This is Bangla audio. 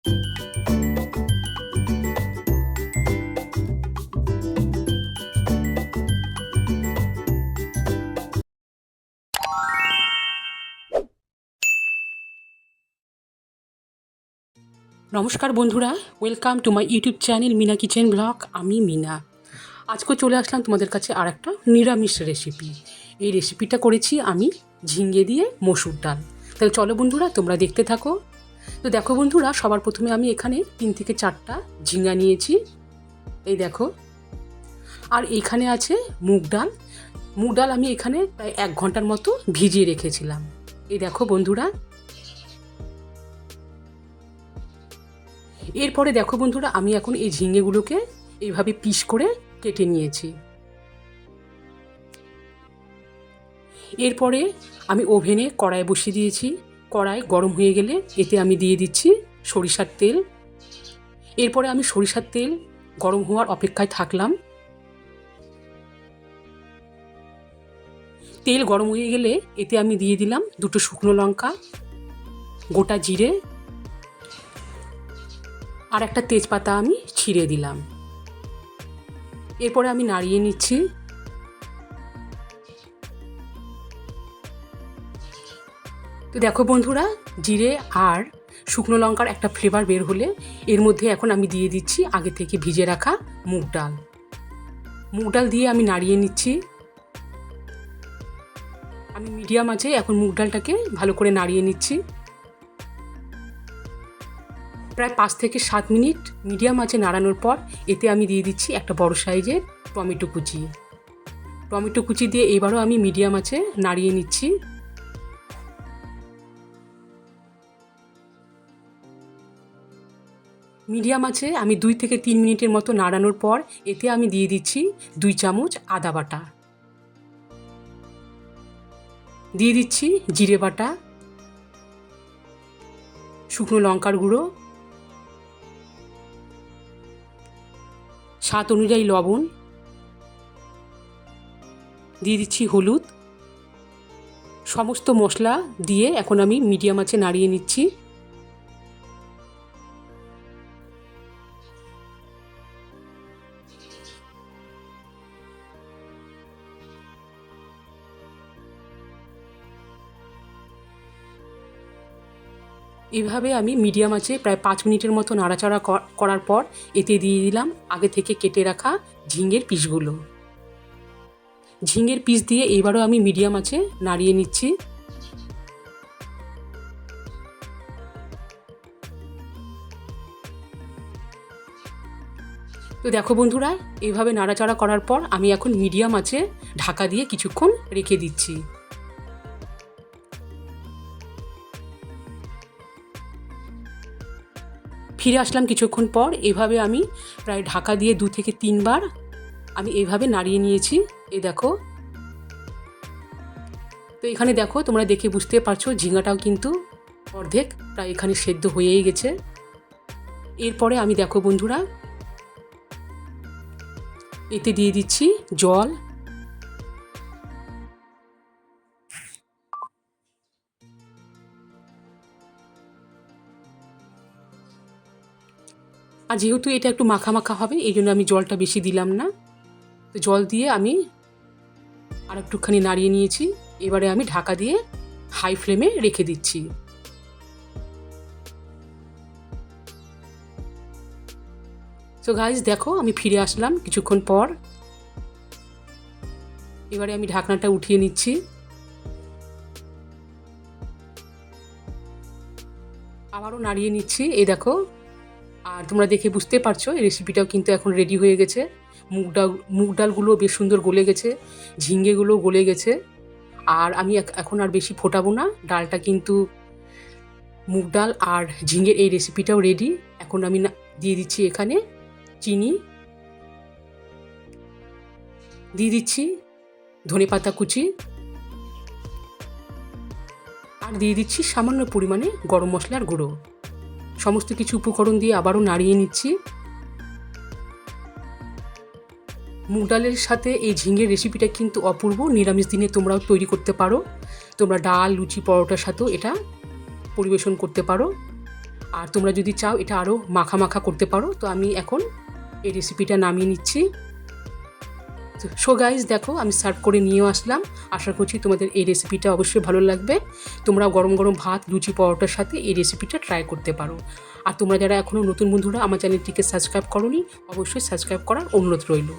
নমস্কার বন্ধুরা, welcome to my YouTube channel Mina kitchen blog. আমি মিনা। আজকে চলে আসলাম তোমাদের কাছে আর একটা নিরামিষ রেসিপি। এই রেসিপিটা করেছি আমি ঝিঙে দিয়ে মসুর ডাল। তাহলে চলো বন্ধুরা, তোমরা দেখতে থাকো। তো দেখো বন্ধুরা, সবার প্রথমে আমি এখানে 3 থেকে 4টা ঝিঙা নিয়েছি, এই দেখো। আর এইখানে আছে মুগ ডাল। মুগ ডাল আমি এখানে প্রায় 1 ঘন্টার মতো ভিজিয়ে রেখেছিলাম, এই দেখো বন্ধুরা। এরপরে দেখো বন্ধুরা, আমি এখন এই ঝিঙেগুলোকে এইভাবে পিস করে কেটে নিয়েছি। এরপরে আমি ওভেনে কড়াই বসিয়ে দিয়েছি। কড়াই গরম হয়ে গেলে এতে আমি দিয়ে দিচ্ছি সরিষার তেল। এরপরে আমি সরিষার তেল গরম হওয়ার অপেক্ষায় থাকলাম। তেল গরম হয়ে গেলে এতে আমি দিয়ে দিলাম 2টো শুকনো লঙ্কা, গোটা জিরে আর একটা তেজপাতা আমি ছিঁড়ে দিলাম। এরপরে আমি নাড়িয়ে নিচ্ছি। তো দেখো বন্ধুরা, জিরে আর শুকনো লঙ্কার একটা ফ্লেভার বের হলে এর মধ্যে এখন আমি দিয়ে দিচ্ছি আগে থেকে ভিজে রাখা মুগ ডাল। মুগ ডাল দিয়ে আমি নাড়িয়ে নিচ্ছি। আমি মিডিয়াম আঁচে এখন মুগ ডালটাকে ভালো করে নাড়িয়ে নিচ্ছি। প্রায় 5 থেকে 7 মিনিট মিডিয়াম আঁচে নাড়ানোর পর এতে আমি দিয়ে দিচ্ছি একটা বড় সাইজের টমেটো কুচি। টমেটো কুচি দিয়ে এবারও আমি মিডিয়াম আঁচে নাড়িয়ে নিচ্ছি। মিডিয়াম আছে আমি 2 থেকে 3 মিনিটের মতো নাড়ানোর পর এতে আমি দিয়ে দিচ্ছি 2 চামচ আদা বাটা, দিয়ে দিচ্ছি জিরে বাটা, শুকনো লঙ্কার গুঁড়ো, স্বাদ অনুযায়ী লবণ, দিয়ে দিচ্ছি হলুদ। সমস্ত মশলা দিয়ে এখন আমি মিডিয়াম আঁচে নাড়িয়ে নিচ্ছি। এভাবে আমি মিডিয়াম আঁচে প্রায় 5 মিনিটের মতো নাড়াচাড়া করার পর এতে দিয়ে দিলাম আগে থেকে কেটে রাখা ঝিঙের পিসগুলো। ঝিঙের পিস দিয়ে এবারও আমি মিডিয়াম আঁচে নাড়িয়ে নিচ্ছি। তো দেখো বন্ধুরা, এইভাবে নাড়াচাড়া করার পর আমি এখন মিডিয়াম আঁচে ঢাকা দিয়ে কিছুক্ষণ রেখে দিচ্ছি। ফিরে আসলাম কিছুক্ষণ পর। এভাবে আমি প্রায় ঢাকা দিয়ে 2 থেকে 3 বার আমি এইভাবে নাড়িয়ে নিয়েছি, এই দেখো। তো এখানে দেখো, তোমরা দেখে বুঝতে পারছো ঝিঙাটাও কিন্তু অর্ধেক প্রায় এখানে সেদ্ধ হয়েই গেছে। এরপরে আমি দেখো বন্ধুরা এতে দিয়ে দিচ্ছি জল। আর যেহেতু এটা একটু মাখা মাখা হবে এই জন্য আমি জলটা বেশি দিলাম না। তো জল দিয়ে আমি আর একটুখানি নাড়িয়ে নিয়েছি। এবারে আমি ঢাকা দিয়ে হাই ফ্লেমে রেখে দিচ্ছি। সো গাইস দেখো, আমি ফিরে আসলাম কিছুক্ষণ পর। এবারে আমি ঢাকনাটা উঠিয়ে নিচ্ছি। আবারও নাড়িয়ে নিচ্ছি, এই দেখো। আর তোমরা দেখে বুঝতে পারছো এই রেসিপিটাও কিন্তু এখন রেডি হয়ে গেছে। মুগ ডালগুলো বেশ সুন্দর গলে গেছে, ঝিঙেগুলো গলে গেছে। আর আমি এখন আর বেশি ফোটাবো না। ডালটা কিন্তু মুগ ডাল আর ঝিঙের এই রেসিপিটাও রেডি। এখন আমি দিয়ে দিচ্ছি এখানে চিনি, দিয়ে দিচ্ছি ধনেপাতা কুচি, আর দিয়ে দিচ্ছি সামান্য পরিমাণে গরম মশলার গুঁড়ো। সমস্ত কিছু উপকরণ দিয়ে আবারও নাড়িয়ে নিচ্ছি। মুগ ডালের সাথে এই ঝিঙের রেসিপিটা কিন্তু অপূর্ব। নিরামিষ দিনে তোমরাও তৈরি করতে পারো। তোমরা ডাল, লুচি, পরোটার সাথেও এটা পরিবেশন করতে পারো। আর তোমরা যদি চাও এটা আরও মাখা মাখা করতে পারো। তো আমি এখন এই রেসিপিটা নামিয়ে নিচ্ছি। সো গাইজ দেখো আমি সার্ভ করে নিয়েও আসলাম। আশা করছি তোমাদের এই রেসিপিটা অবশ্যই ভালো লাগবে। তোমরা গরম গরম ভাত, লুচি, পরোটার সাথে এই রেসিপিটা ট্রাই করতে পারো। আর তোমরা যারা এখনও নতুন বন্ধুরা আমার চ্যানেলটিকে সাবস্ক্রাইব করোনি, অবশ্যই সাবস্ক্রাইব করার অনুরোধ রইল।